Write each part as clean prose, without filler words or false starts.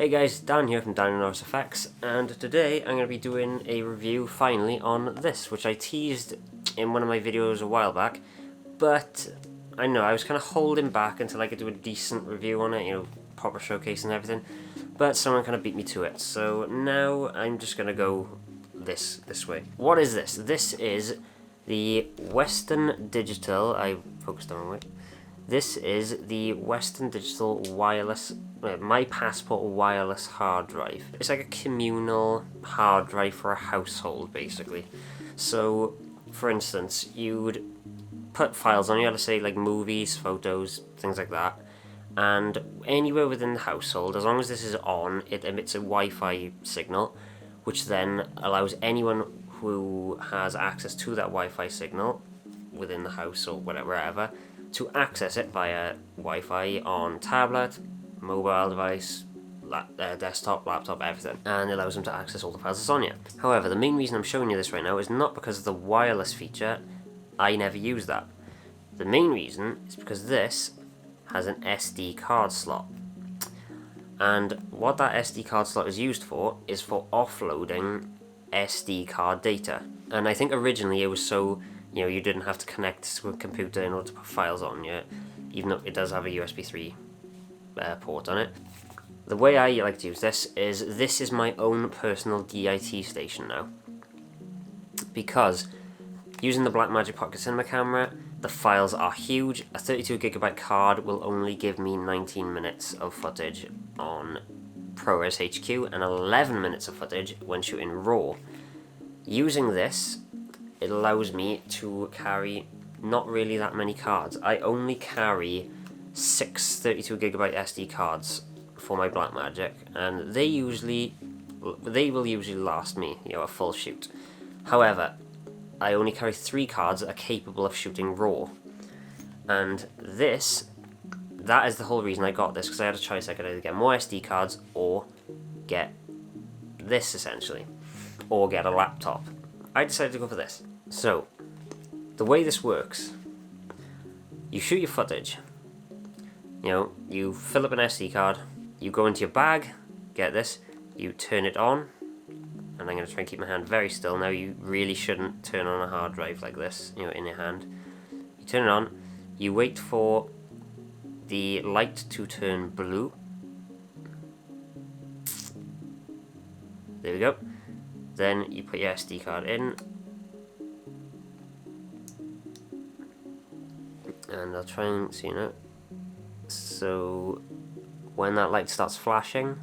Hey guys, Dan here from Dinosaurus Effects, and today I'm going to be doing a review finally on this, which I teased in one of my videos a while back, but I know I was kind of holding back until I could do a decent review on it, you know, proper showcase and everything, but someone kind of beat me to it, so now I'm just going to go this way. What is this? This is the Western Digital, I focused on the wrong way. This is the Western Digital wireless, My Passport wireless hard drive. It's like a communal hard drive for a household, basically. So, for instance, you would put files on, you had to say like movies, photos, things like that, and anywhere within the household, as long as this is on, it emits a Wi-Fi signal, which then allows anyone who has access to that Wi-Fi signal within the house or wherever to access it via Wi-Fi on tablet, mobile device, desktop, laptop, everything, and it allows them to access all the files that's on you. However, the main reason I'm showing you this right now is not because of the wireless feature. I never use that. The main reason is because this has an SD card slot, and what that SD card slot is used for is for offloading SD card data. And I think originally it was so you didn't have to connect to a computer in order to put files on you, even though it does have a USB 3 port on it. The way I like to use this is my own personal DIT station now. Because using the Blackmagic Pocket Cinema camera, the files are huge. A 32GB card will only give me 19 minutes of footage on ProRes HQ and 11 minutes of footage when shooting RAW. Using this, it allows me to carry not really that many cards. I only carry 6 32GB SD cards for my Blackmagic, and they will usually last me, a full shoot. However, I only carry 3 cards that are capable of shooting RAW, and that is the whole reason I got this, because I had a choice. I could either get more SD cards or get this, essentially, or get a laptop. I decided to go for this. So, the way this works, you shoot your footage, you fill up an SD card, you go into your bag, get this, you turn it on, and I'm going to try and keep my hand very still now. You really shouldn't turn on a hard drive like this, in your hand. You turn it on, you wait for the light to turn blue. There we go. Then you put your SD card in, and I'll try and see so when that light starts flashing,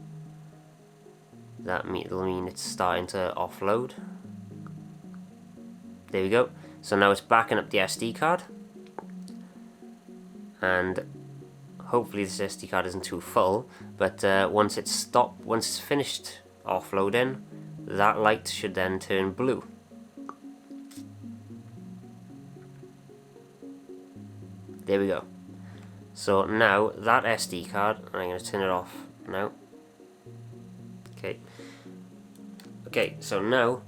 that'll mean it's starting to offload. There we go. So now it's backing up the SD card, and hopefully this SD card isn't too full, but once it's finished offloading, that light should then turn blue. There we go. So now that SD card, I'm going to turn it off now. Okay, so now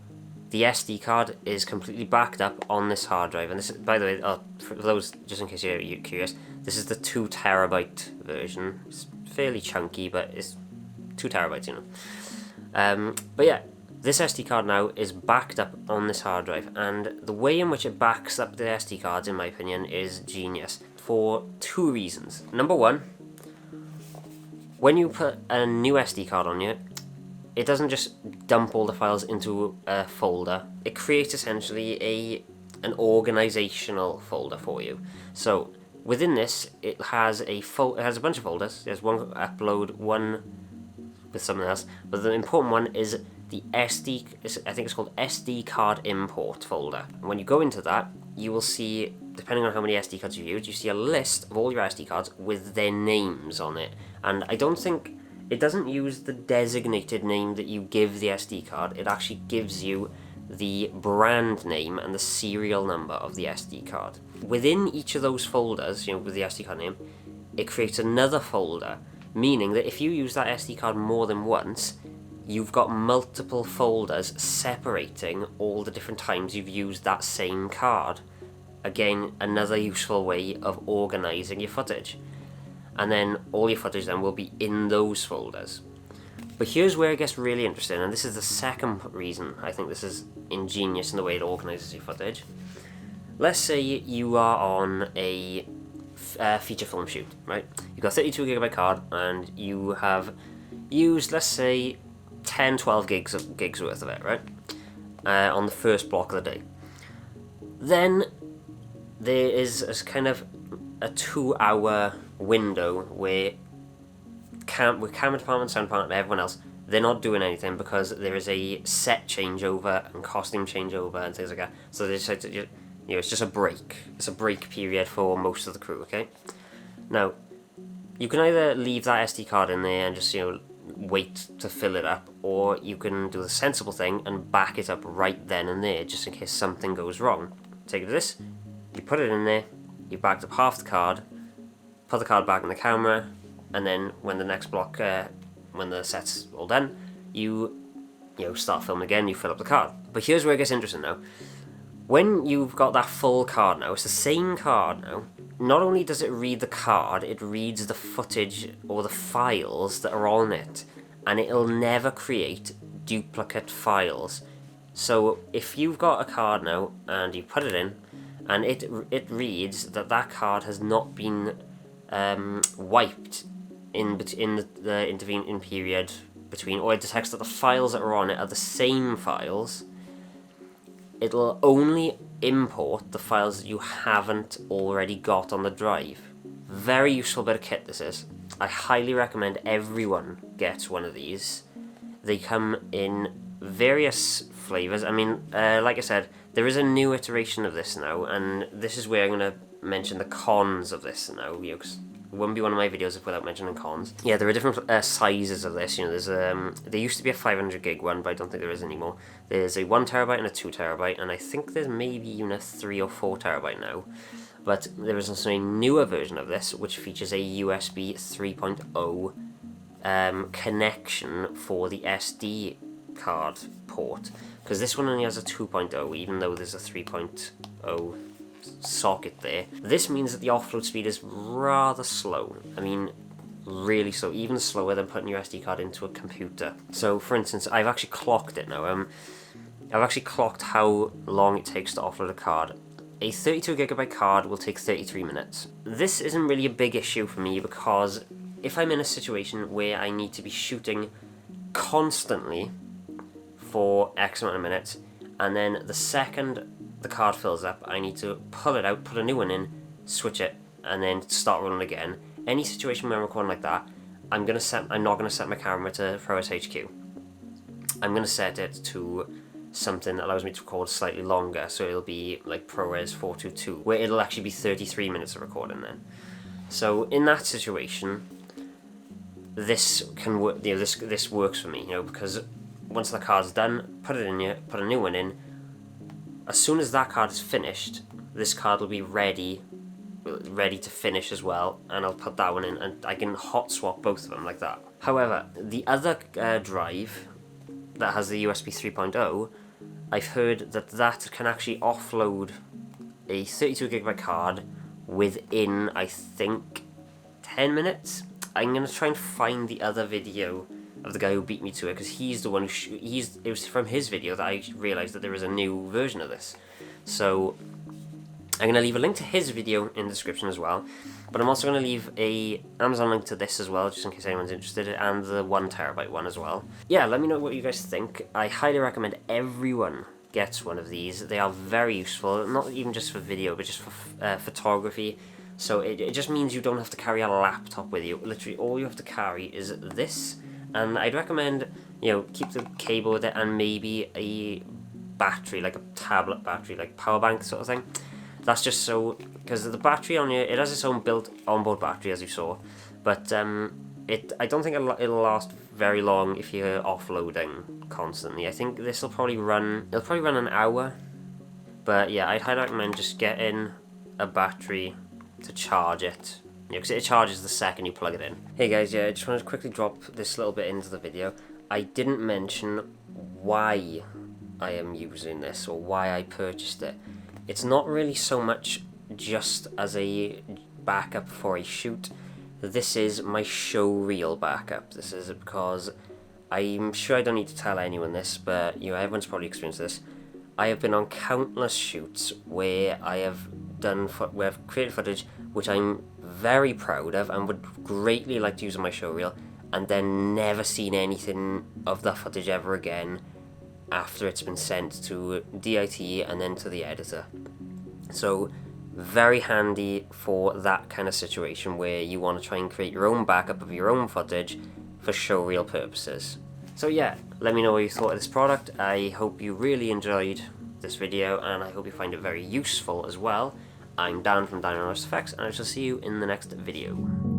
the SD card is completely backed up on this hard drive. And this, by the way, for those, just in case you're curious, this is the 2TB version. It's fairly chunky, but it's 2 terabytes, But yeah, this SD card now is backed up on this hard drive, and the way in which it backs up the SD cards, in my opinion, is genius for 2 reasons. Number one, when you put a new SD card on you, it doesn't just dump all the files into a folder. It creates essentially an organizational folder for you. So within this, it has a bunch of folders. There's one upload, one with something else, but the important one is the I think it's called SD card import folder. And when you go into that, you will see, depending on how many SD cards you've used, you see a list of all your SD cards with their names on it. And I don't think, it doesn't use the designated name that you give the SD card. It actually gives you the brand name and the serial number of the SD card. Within each of those folders, with the SD card name, it creates another folder, meaning that if you use that SD card more than once, you've got multiple folders separating all the different times you've used that same card. Again, another useful way of organizing your footage. And then all your footage then will be in those folders. But here's where it gets really interesting, and this is the second reason I think this is ingenious in the way it organises your footage. Let's say you are on a feature film shoot, right? You've got 32GB card, and you have used, let's say, 10-12 gigs worth of it, right? On the first block of the day. Then there is a kind of a 2-hour window where camera department, sound department, everyone else, they're not doing anything because there is a set changeover and costume changeover and things like that. So they decide to, it's just a break. It's a break period for most of the crew, okay? Now, you can either leave that SD card in there and just, wait to fill it up, or you can do the sensible thing and back it up right then and there, just in case something goes wrong. Take this, you put it in there, you backed up half the card, put the card back in the camera, and then when the next block, when the set's all done, you start filming again, you fill up the card. But here's where it gets interesting now. When you've got that full card now, it's the same card now. Not only does it read the card, it reads the footage or the files that are on it, and it'll never create duplicate files. So if you've got a card now and you put it in, and it reads that card has not been wiped in the intervening period between, or it detects that the files that are on it are the same files, it'll only import the files that you haven't already got on the drive. Very useful bit of kit this is. I highly recommend everyone gets one of these. They come in various flavours. I mean, like I said, there is a new iteration of this now, and this is where I'm going to mention the cons of this now, because it wouldn't be one of my videos without mentioning cons. Yeah, there are different sizes of this. There's there used to be a 500 gig one, but I don't think there is anymore. There's a 1TB and a 2TB, and I think there's maybe even a 3 or 4TB now. But there is also a newer version of this, which features a USB 3.0 connection for the SD card port, because this one only has a 2.0, even though there's a 3.0 socket there. This means that the offload speed is rather slow. I mean, really slow, even slower than putting your SD card into a computer. So, for instance, I've actually clocked it now. I've actually clocked how long it takes to offload a card. A 32GB card will take 33 minutes. This isn't really a big issue for me, because if I'm in a situation where I need to be shooting constantly for X amount of minutes, and then the second the card fills up, I need to pull it out, put a new one in, switch it, and then start rolling again. Any situation where I'm recording like that, I'm not gonna set my camera to ProRes HQ. I'm gonna set it to something that allows me to record slightly longer, so it'll be like ProRes 422, where it'll actually be 33 minutes of recording then. So in that situation, this can work. This works for me, because once the card's done, put it in here, put a new one in. As soon as that card is finished, this card will be ready to finish as well, and I'll put that one in, and I can hot swap both of them like that. However, the other drive that has the USB 3.0, I've heard that can actually offload a 32GB card within, I think, 10 minutes. I'm going to try and find the other video of the guy who beat me to it, because he's the one who it was from his video that I realised that there is a new version of this. So I'm going to leave a link to his video in the description as well, but I'm also going to leave a Amazon link to this as well, just in case anyone's interested, and the 1TB one as well. Yeah, let me know what you guys think. I highly recommend everyone gets one of these. They are very useful, not even just for video, but just for photography. So it just means you don't have to carry a laptop with you. Literally all you have to carry is this. And I'd recommend, keep the cable with it, and maybe a battery, like a tablet battery, like power bank sort of thing. That's just so, because the battery on it has its own built onboard battery, as you saw, but I don't think it'll last very long if you're offloading constantly. I think this will probably run an hour, but yeah, I'd highly recommend just getting a battery to charge it. Because it charges the second you plug it in. Hey guys, I just wanted to quickly drop this little bit into the video. I didn't mention why I am using this, or why I purchased it. It's not really so much just as a backup for a shoot. This is my show reel backup. This is because I'm sure I don't need to tell anyone this, but everyone's probably experienced this. I have been on countless shoots where I have created footage which I'm very proud of and would greatly like to use on my showreel, and then never seen anything of that footage ever again after it's been sent to DIT and then to the editor. So very handy for that kind of situation where you want to try and create your own backup of your own footage for showreel purposes. So yeah, let me know what you thought of this product. I hope you really enjoyed this video, and I hope you find it very useful as well. I'm Dan from Dan Effects, and I shall see you in the next video.